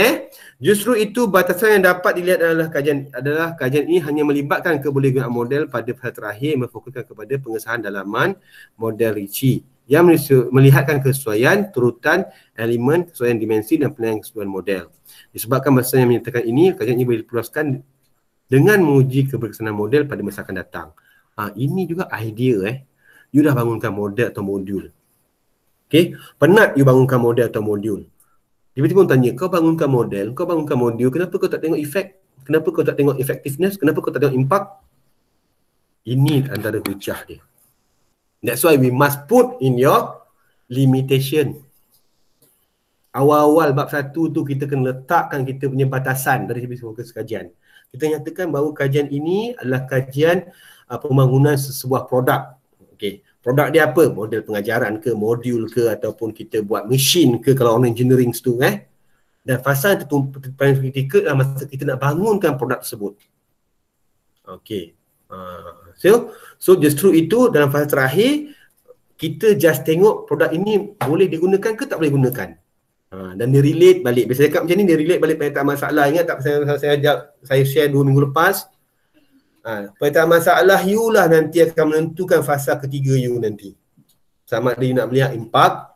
justru itu batasan yang dapat dilihat adalah kajian ini hanya melibatkan kebolehgunaan model pada fasa terakhir, memfokuskan kepada pengesahan dalaman model Ricci yang melihatkan kesesuaian turutan elemen, kesesuaian dimensi dan penilaian kesesuaian model. Disebabkan batasan yang menyatakan ini, kajian ini boleh diperluaskan dengan menguji keberkesanan model pada masa akan datang. Ini juga idea you dah bangunkan model atau modul. Okay, penat you bangunkan model atau modul. Tiba-tiba orang tanya, kau bangunkan model, kau bangunkan modul, kenapa kau tak tengok efek? Kenapa kau tak tengok effectiveness? Kenapa kau tak tengok impact? Ini antara hujah dia. That's why we must put in your limitation. Awal-awal bab 1 tu kita kena letakkan kita punya batasan dari segi fokus kajian. Kita nyatakan bahawa kajian ini adalah kajian pembangunan sebuah produk. Okey, produk dia apa? Model pengajaran ke, modul ke, ataupun kita buat mesin ke kalau orang engineering tu Dan fasa yang paling kritikal adalah masa kita nak bangunkan produk tersebut. Okey. So justru itu dalam fasa terakhir kita just tengok produk ini boleh digunakan ke tak boleh gunakan. Dan dia relate balik. Biasa cakap macam ni, dia relate balik penyertaan masalah. Ingat tak saya share 2 minggu lepas? Penyertaan masalah you lah nanti akan menentukan fasa ketiga you nanti. Sama ada you nak melihat impact,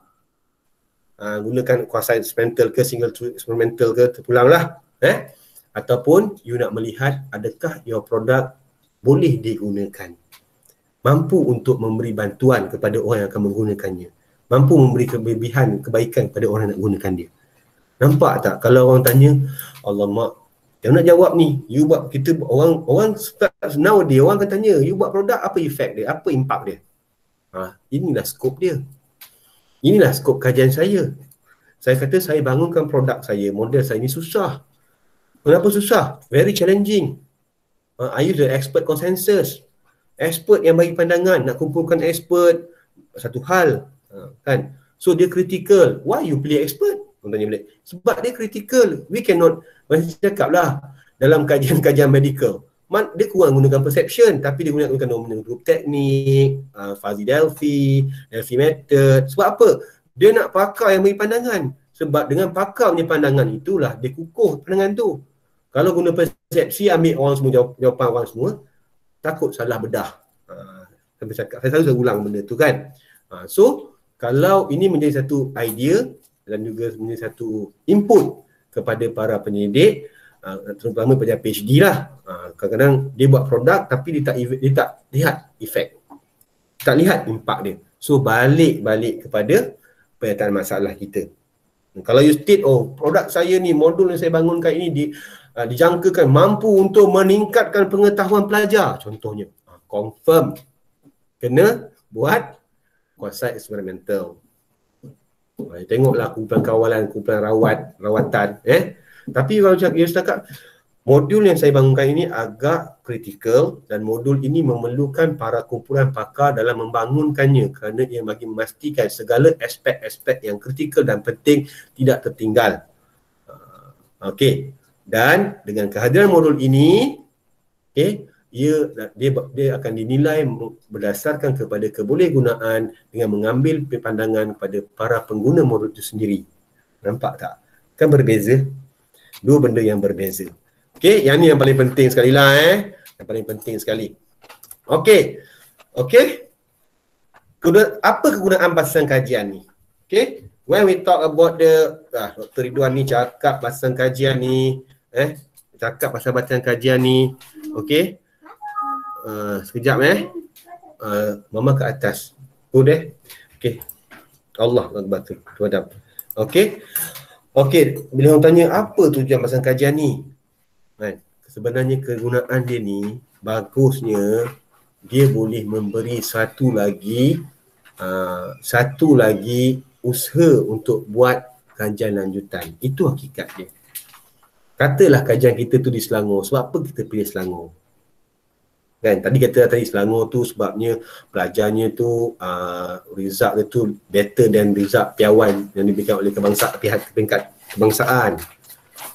gunakan kuasa eksperimental ke, single eksperimental ke, terpulang lah. Ataupun you nak melihat adakah your product boleh digunakan. Mampu untuk memberi bantuan kepada orang yang akan menggunakannya. Mampu memberi kebaikan kepada orang yang nak gunakan dia. Nampak tak? Kalau orang tanya, alamak, yang nak jawab ni, you buat, kita orang nowadays orang akan tanya, you buat produk apa efek dia, apa impact dia. Inilah skop dia. Inilah skop kajian saya. Saya kata saya bangunkan produk saya, model saya ni susah. Kenapa susah? Very challenging. I use the expert consensus. Expert yang bagi pandangan, nak kumpulkan expert satu hal. Kan? So dia critical. Why you pilih expert? Orang tanya balik. Sebab dia critical. We cannot, macam cakap lah dalam kajian-kajian medical, dia kurang gunakan perception, tapi dia gunakan nominal group teknik, fuzzy Delphi method. Sebab apa? Dia nak pakar yang bagi pandangan. Sebab dengan pakar punya pandangan itulah dia kukuh pandangan tu. Kalau guna persepsi, ambil orang semua, jawapan orang semua, takut salah bedah. Saya selalu ulang benda tu kan. So kalau ini menjadi satu idea dan juga menjadi satu input kepada para penyidik, terutama pada PhD lah. Kadang-kadang dia buat produk tapi dia tak lihat efek, tak lihat impak dia. So balik kepada penyertaan masalah kita. Kalau you state, produk saya ni, modul yang saya bangunkan ini dijangkakan mampu untuk meningkatkan pengetahuan pelajar, contohnya, confirm kena buat kuasa eksperimental. Tengoklah kumpulan kawalan, kumpulan rawatan. Tapi kalau dia cakap modul yang saya bangunkan ini agak kritikal dan modul ini memerlukan para kumpulan pakar dalam membangunkannya kerana ia bagi memastikan segala aspek-aspek yang kritikal dan penting tidak tertinggal. Okey. Dan dengan kehadiran modul ini, dia akan dinilai berdasarkan kepada kebolehgunaan dengan mengambil pandangan kepada para pengguna modul itu sendiri. Nampak tak? Kan berbeza. Dua benda yang berbeza. Okey, yang ni yang paling penting sekali lah Yang paling penting sekali. Okey. Apa kegunaan batasan kajian ni? Okey. When we talk about Dr. Ridwan ni cakap batasan kajian ni, cakap pasal batasan kajian ni. Okey. Sekejap Mama ke atas. Okey. Allah Akbar tu. Okey, bila orang tanya apa tujuan batasan kajian ni? Sebenarnya kegunaan dia ni bagusnya dia boleh memberi satu lagi usaha untuk buat kajian lanjutan. Itu hakikat dia. Katalah kajian kita tu di Selangor. Sebab apa kita pilih Selangor? Kan tadi kata tadi Selangor tu sebabnya pelajarnya tu result dia tu better than result Piawan yang diberikan oleh pihak peringkat kebangsaan.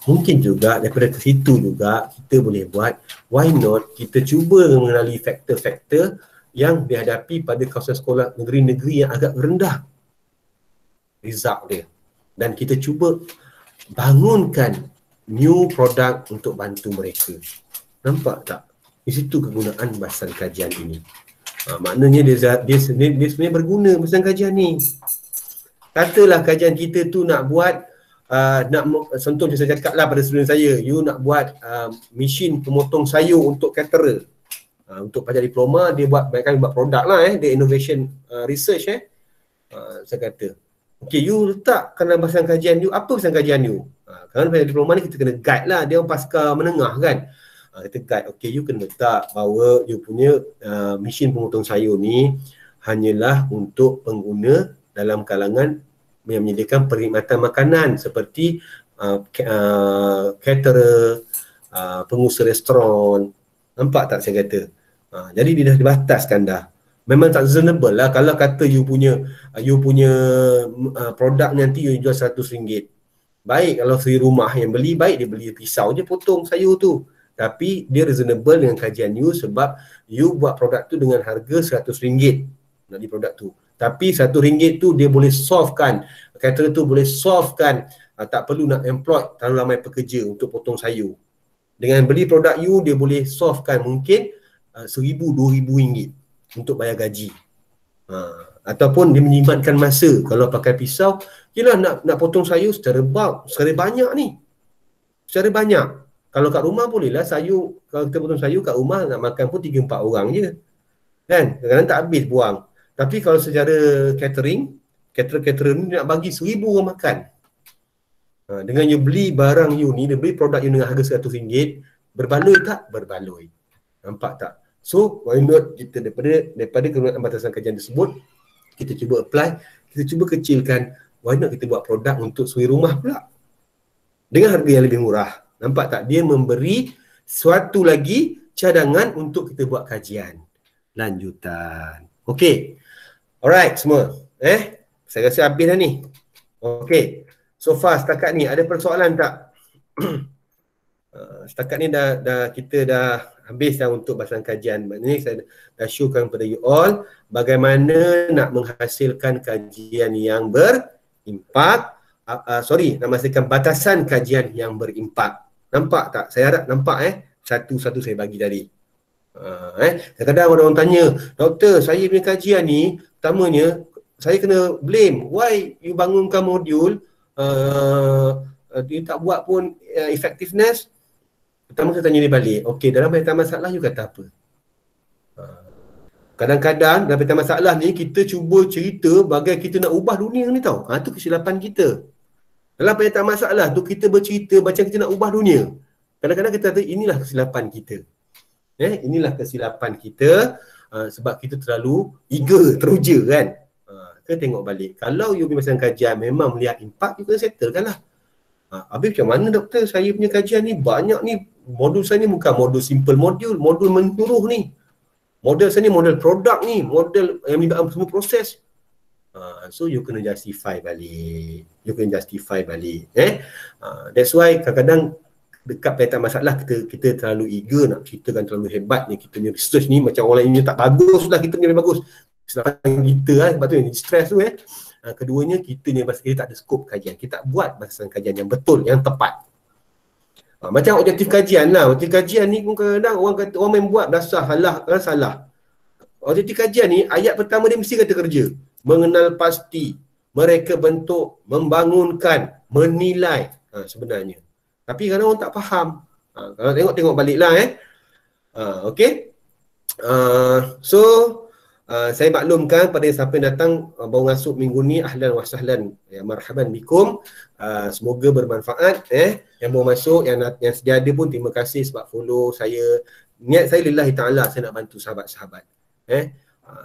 Mungkin juga daripada situ juga kita boleh buat, why not kita cuba mengenali faktor-faktor yang dihadapi pada kawasan sekolah negeri-negeri yang agak rendah result dia, dan kita cuba bangunkan new product untuk bantu mereka. Nampak tak? Di situ kegunaan bahasan kajian ini. Maknanya dia sebenarnya berguna bahasan kajian ni. Katalah kajian kita tu nak buat contoh saya cakap lah pada student saya, you nak buat mesin pemotong sayur untuk caterer. Untuk pelajar diploma dia buat produk lah dia innovation research saya kata, okay, you letak dalam bahasan kajian you, apa bahasan kajian you? Kerana pelajar diploma ni kita kena guide lah, dia orang pasca menengah kan. Kita guide, okay, you kena letak bahawa you punya mesin pemotong sayur ni hanyalah untuk pengguna dalam kalangan yang menyediakan perkhidmatan makanan seperti caterer, pengusaha restoran. Nampak tak saya kata? Jadi dia dah dibataskan dah. Memang tak reasonable lah kalau kata you punya produk nanti you jual RM100. Baik kalau seri rumah yang beli, baik dia beli pisau je potong sayur tu. Tapi dia reasonable dengan kajian you sebab you buat produk tu dengan harga RM100 nak di produk tu. Tapi RM1 tu dia boleh solvekan, caterer tu boleh solvekan, tak perlu nak employ terlalu ramai pekerja untuk potong sayur. Dengan beli produk you, dia boleh solvekan mungkin RM1,000-2,000 untuk bayar gaji. Ataupun dia menyimpankan masa. Kalau pakai pisau, yelah nak potong sayur secara bulk, secara banyak ni. Secara banyak. Kalau kat rumah bolehlah sayur, kalau kita potong sayur kat rumah nak makan pun 3-4 orang je. Kan? Kadang-kadang tak habis buang. Tapi kalau secara catering, caterer ni nak bagi 1,000 orang makan. Dengan you beli barang you ni, dia beli produk you dengan harga RM100, berbaloi tak? Berbaloi. Nampak tak? So, why not kita daripada kegunaan batasan kajian tersebut, kita cuba apply, kita cuba kecilkan, why not kita buat produk untuk suri rumah pula dengan harga yang lebih murah. Nampak tak? Dia memberi suatu lagi cadangan untuk kita buat kajian lanjutan. Okey. Alright semua. Saya rasa habis dah ni. Okey. So far setakat ni ada persoalan tak? Setakat ni kita dah habis dah untuk bahasan kajian. Maknanya saya dah showkan kepada you all bagaimana nak menghasilkan kajian yang berimpak. Nak menghasilkan batasan kajian yang berimpak. Nampak tak? Saya harap nampak satu-satu saya bagi tadi. Kadang-kadang orang tanya, doktor, saya punya kajian ni pertamanya saya kena blame, why you bangunkan modul you tak buat pun effectiveness. Pertama saya tanya dia balik, okey, dalam penyelesaian masalah you kata apa? Kadang-kadang dalam penyelesaian masalah ni kita cuba cerita bagai kita nak ubah dunia ni tau. Tu kesilapan kita. Dalam penyelesaian masalah tu kita bercerita macam kita nak ubah dunia. Kadang-kadang kita kata inilah kesilapan kita. Inilah kesilapan kita sebab kita terlalu eager, teruja kan. Kita tengok balik. Kalau you punya kajian memang melihat impak, you kena settlekan lah. Habis macam mana doktor, saya punya kajian ni banyak ni, modul saya ni bukan modul simple modul menyeluruh ni. Model saya ni model produk ni, model yang melibatkan semua proses. So you kena justify balik. That's why kadang-kadang dekat penyelesaian masalah kita terlalu eager nak ceritakan terlalu hebat ni, kita punya research ni macam orang lain tak bagus lah, kita punya bagus. Kesalahan kita sebab tu yang stress tu keduanya kita tak ada skop kajian. Kita buat bahasan kajian yang betul, yang tepat. Macam objektif kajian lah. Objektif kajian ni pun kadang-kadang orang main buat dasar salah. Objektif kajian ni ayat pertama dia mesti kata kerja. Mengenal pasti, mereka bentuk, membangunkan, menilai sebenarnya. Tapi kadang orang tak faham. Kalau tengok baliklah okey. So saya maklumkan pada siapa yang datang baru masuk minggu ni, ahlan wa sahlan, marhaban bikum. Semoga bermanfaat. Yang baru masuk, yang sedia pun terima kasih sebab follow saya. Niat saya lillahi ta'ala, saya nak bantu sahabat-sahabat.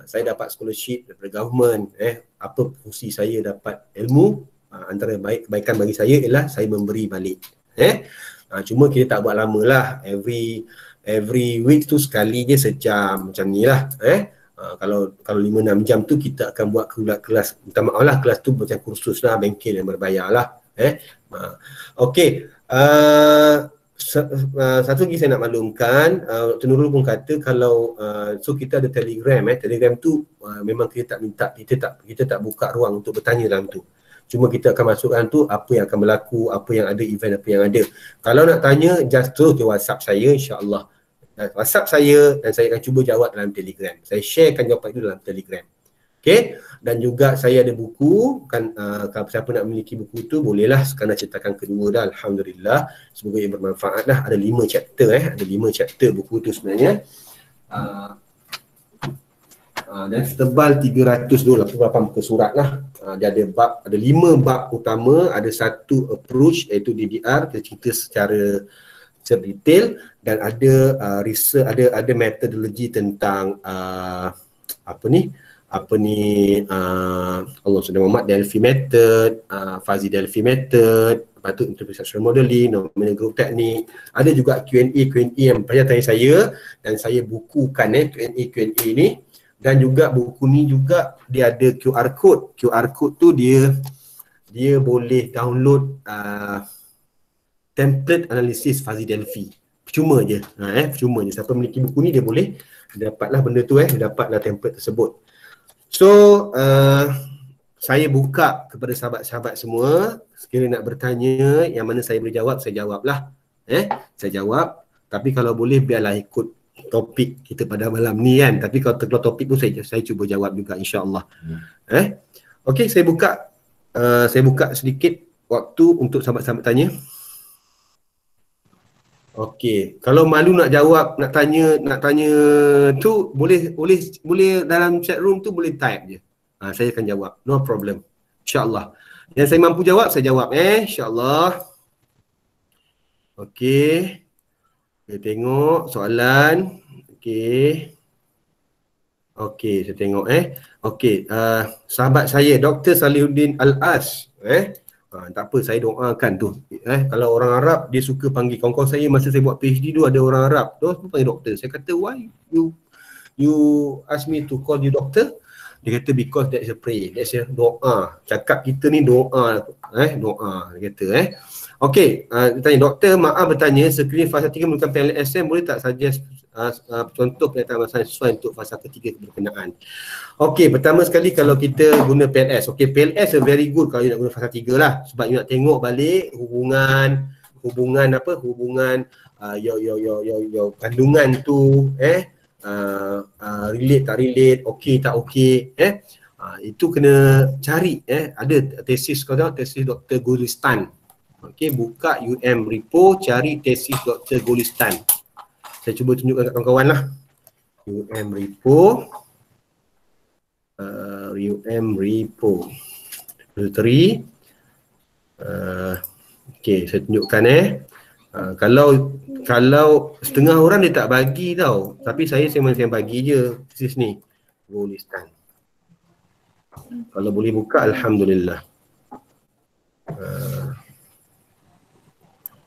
Saya dapat scholarship daripada government. Apa fungsi saya dapat ilmu, antara kebaikan bagi saya ialah saya memberi balik. Cuma kita tak buat lama lah. Every every week tu sekali je sejam macam ni lah. Kalau 5-6 jam tu kita akan buat kelas, minta maaf lah, kelas tu macam kursus lah, bengkel yang berbayar lah. Okey, satu lagi saya nak maklumkan, Dr. Nurul pun kata kalau so kita ada Telegram, Telegram tu memang kita tak minta, kita tak buka ruang untuk bertanya dalam tu. Cuma kita akan masukkan tu apa yang akan berlaku, apa yang ada, event apa yang ada. Kalau nak tanya, just terus ke WhatsApp saya, insya-Allah. WhatsApp saya dan saya akan cuba jawab dalam Telegram. Saya sharekan jawapan itu dalam Telegram. Okey, dan juga saya ada buku kan, kalau siapa nak memiliki buku tu bolehlah, sekarang cetakan kedua dah, alhamdulillah. Semoga ia bermanfaat dah. Ada 5 chapter ada 5 chapter buku tu sebenarnya. Dan setebal 328 muka surat lah. Dia ada bab, ada 5 bab utama, ada 1 approach iaitu DDR, kita cerita secara detail, dan ada research, ada metodologi tentang Allah Subhanahu Muhammad Delphi method, Fuzzy Delphi method, lepas tu interpretation modeling, nominal group technique. Ada juga Q&A yang banyak tanya saya, dan saya bukukan Q&A ni. Dan juga buku ni juga dia ada QR code. QR code tu dia boleh download template analisis Fuzzy Delphi. Percuma je. Percuma je. Siapa memiliki buku ni dia boleh dapatlah benda tu, dia dapatlah template tersebut. So, saya buka kepada sahabat-sahabat semua, sekiranya nak bertanya, yang mana saya boleh jawab, saya jawablah. Saya jawab. Tapi kalau boleh biarlah ikut topik kita pada malam ni kan. Tapi kalau terkeluar topik pun saya cuba jawab juga, insya-Allah. Okey, saya buka sedikit waktu untuk sahabat-sahabat tanya. Okey, kalau malu nak jawab, nak tanya tu boleh dalam chat room tu boleh type je. Saya akan jawab, no problem. Insya-Allah. Yang saya mampu jawab saya jawab, insya-Allah. Okey. Kita tengok soalan. Okey. Okey, saya tengok Okey, sahabat saya Dr. Salihuddin Al-As, tak apa, saya doakan tu. Kalau orang Arab dia suka panggil, kawan-kawan saya masa saya buat PhD tu ada orang Arab tu panggil doktor. Saya kata, why you ask me to call you doctor? Dia kata because that's a prayer, that's a doa. Cakap kita ni doa, doa dia kata. Okey, tanya doktor, maaf bertanya, sekiranya fasa 3 menggunakan PLSM, boleh tak suggest contoh pernyataan masalah sesuai untuk fasa ketiga berkenaan? Okey, pertama sekali kalau kita guna PLS, PLS very good kalau you nak guna fasa 3 lah, sebab you nak tengok balik hubungan your kandungan tu, relate tak relate, okey tak okey, itu kena cari. Ada tesis, kau tengok tesis Dr. Gulistan. Okey, buka Repo, cari tesis Dr. Gulistan. Saya cuba tunjukkan kat kawan-kawan lah. Repo. Repo. 3. Okey, saya tunjukkan kalau setengah orang dia tak bagi tau. Tapi saya bagi je tesis ni. Gulistan. Kalau boleh buka, alhamdulillah.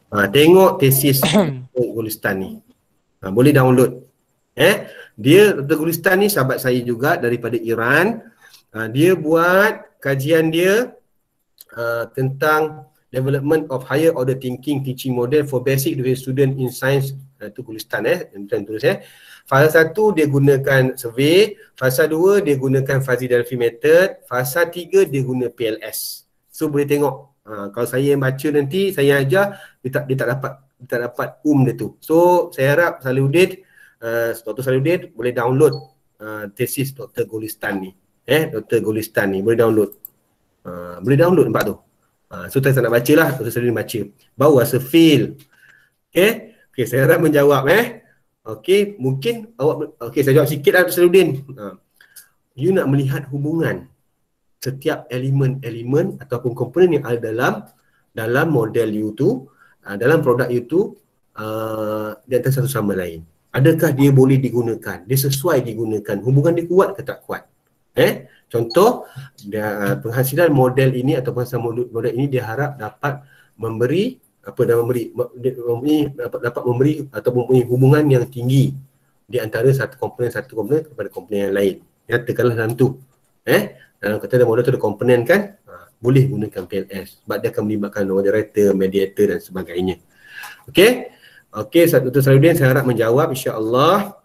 Tengok tesis Gulistan ni. Boleh download. Dia Dr. Gulistan ni sahabat saya juga daripada Iran. Dia buat kajian dia tentang development of higher order thinking teaching model for basic student in science. Itu Gulistan tulis. Fasa 1 dia gunakan survey, fasa 2 dia gunakan Fuzzy Delphi method, fasa 3 dia guna PLS. So boleh tengok. Kalau saya yang baca nanti, saya ajar, dia tak dapat dia tu. So saya harap Dr. Salihuddin boleh download tesis Dr. Gulistan ni. Dr. Gulistan ni boleh download. Boleh download nampak tu. So saya nak baca lah, Dr. Salihuddin baca. Baru rasa feel. Okay, saya harap menjawab. Okay, mungkin awak, saya jawab sikit lah Dr. Salihuddin. You nak melihat hubungan setiap elemen ataupun komponen yang ada dalam model you tu, dalam produk you tu, di antara satu sama lain. Adakah dia boleh digunakan? Dia sesuai digunakan? Hubungan dia kuat ke tak kuat? Contoh, penghasilan model ini atau penghasilan model ini dia harap dapat memberi dapat memberi atau mempunyai hubungan yang tinggi di antara satu komponen kepada komponen yang lain. Nyatakanlah dalam tu. Dalam kata model tu ada komponen kan, boleh gunakan PLS sebab dia akan melibatkan moderator, mediator dan sebagainya. Okey. Okey, Dr. Salahuddin saya harap menjawab insya-Allah.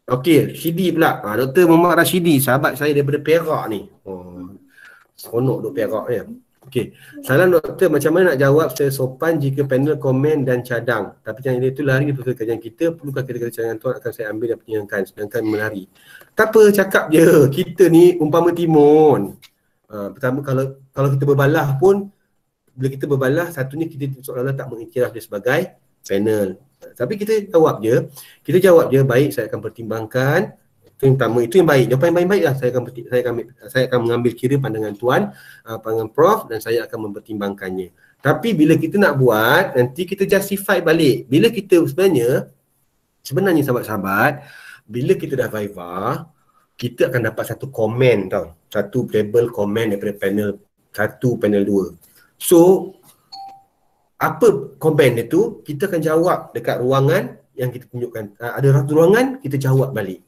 Okey, Rashidi pula. Dr. Muhammad Rashidi, sahabat saya daripada Perak ni. Seronok duk Perak ya. Okey. Salam doktor, macam mana nak jawab secara sopan jika panel komen dan cadang? Tapi yang itu lari daripada kajian kita, perlukah kita kata cadangan tuan akan saya ambil dan pertimbangkan sedangkan melari. Tak apa, cakap je. Kita ni umpama timun. Pertama kalau kita berbalah pun, bila kita berbalah, satunya kita seolah-olah tak mengiktiraf dia sebagai panel. Tapi kita jawab je. Kita jawab je, baik saya akan pertimbangkan. Itu yang pertama, itu yang baik. Jawapan yang baik lah. Saya akan mengambil kira pandangan tuan, pandangan prof dan saya akan mempertimbangkannya. Tapi bila kita nak buat, nanti kita justify balik. Bila kita sebenarnya sahabat-sahabat, bila kita dah viva, kita akan dapat satu komen tau. Satu label komen daripada panel 1, panel 2. So, apa komen dia tu, kita akan jawab dekat ruangan yang kita tunjukkan. Ada ruangan, kita jawab balik.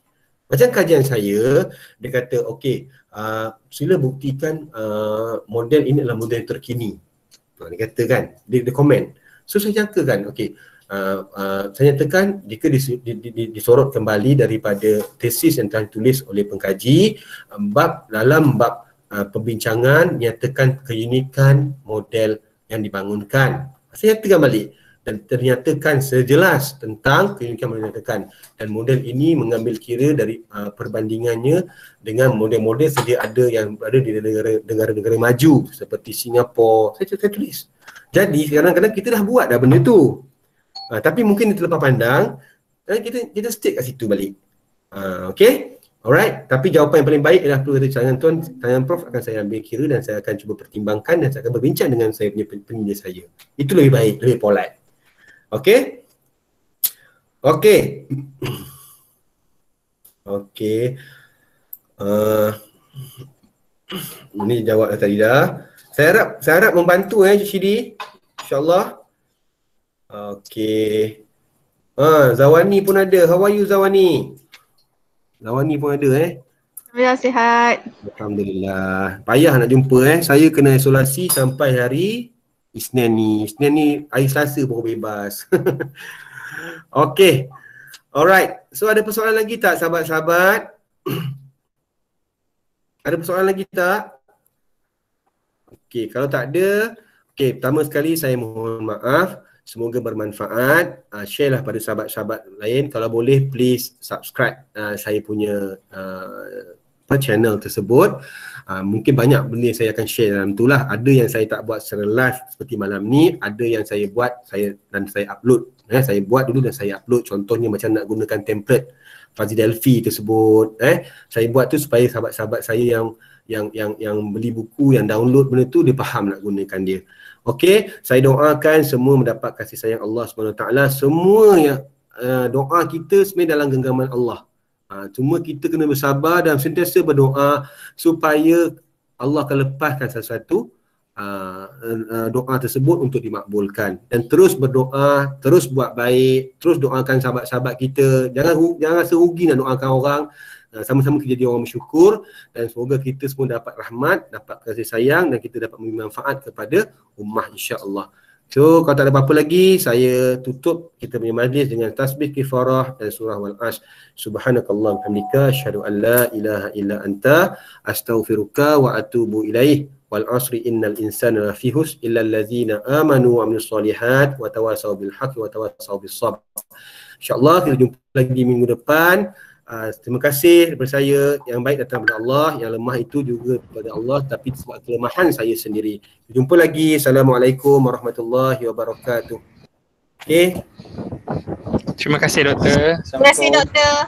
Macam kajian saya, dia kata, okey, sila buktikan model ini adalah model yang terkini. Dia kata kan, dia komen. So, saya nyatakan, okey, saya nyatakan jika disorot kembali daripada tesis yang telah ditulis oleh pengkaji, dalam bab perbincangan nyatakan keunikan model yang dibangunkan. Saya nyatakan balik dan ternyatakan sejelas tentang keunikan model yang dinyatakan, dan model ini mengambil kira dari perbandingannya dengan model-model sedia ada yang berada di negara-negara maju seperti Singapura. Saya tulis. Jadi kadang-kadang kita dah buat dah benda tu. Tapi mungkin dia terlepas pandang dan kita stick kat situ balik. Okey? Alright, tapi jawapan yang paling baik adalah perlu kata cadangan tuan, cadangan prof akan saya ambil kira dan saya akan cuba pertimbangkan dan saya akan berbincang dengan saya punya peninja saya. Itu lebih baik, lebih polite. Okey? Okey. Okey. Ini jawab tadi dah. Saya harap membantu Syidi. InsyaAllah. Okey. Zawani pun ada. How are you Zawani? Zawani pun ada Alhamdulillah sihat. Alhamdulillah. Payah nak jumpa Saya kena isolasi sampai hari Isnin ni. Isnin ni hari Selasa baru bebas. Okey. Alright. So ada persoalan lagi tak sahabat-sahabat? Ada persoalan lagi tak? Okey, kalau tak ada, okey, pertama sekali saya mohon maaf. Semoga bermanfaat. Share lah pada sahabat-sahabat lain. Kalau boleh, please subscribe saya punya channel tersebut. Mungkin banyak benda yang saya akan share dalam tu lah. Ada yang saya tak buat secara live seperti malam ni. Ada yang saya buat dan saya upload. Saya buat dulu dan saya upload. Contohnya macam nak gunakan template Fuzzy Delphi tersebut. Saya buat tu supaya sahabat-sahabat saya yang beli buku, yang download benda tu, dia faham nak gunakan dia. Okey, saya doakan semua mendapat kasih sayang Allah SWT. Semua yang doa kita sebenarnya dalam genggaman Allah. Cuma kita kena bersabar dan sentiasa berdoa supaya Allah akan lepaskan sesuatu doa tersebut untuk dimakbulkan. Dan terus berdoa, terus buat baik, terus doakan sahabat-sahabat kita. Jangan rasa rugi nak doakan orang. Sama-sama kita jadi orang bersyukur dan semoga kita semua dapat rahmat, dapat kasih sayang dan kita dapat memberi manfaat kepada ummah insya-Allah. So kalau tak ada apa-apa lagi, saya tutup kita punya majlis dengan tasbih kifarah dan surah Wal-Ashr. Subhanakallah hamdika asyhadu an la ilaha illa anta astaghfiruka wa atubu ilaih. Wal asri innal insana lafi khusr illa allazina amanu wa amilus solihat wa tawasaw bil haqqi wa tawasaw bis sabr. Insya-Allah kita jumpa lagi minggu depan. Terima kasih daripada saya. Yang baik datang daripada Allah, yang lemah itu juga daripada Allah, tapi sebab kelemahan saya sendiri. Jumpa lagi. Assalamualaikum warahmatullahi wabarakatuh. Okey. Terima kasih doktor. Terima kasih doktor.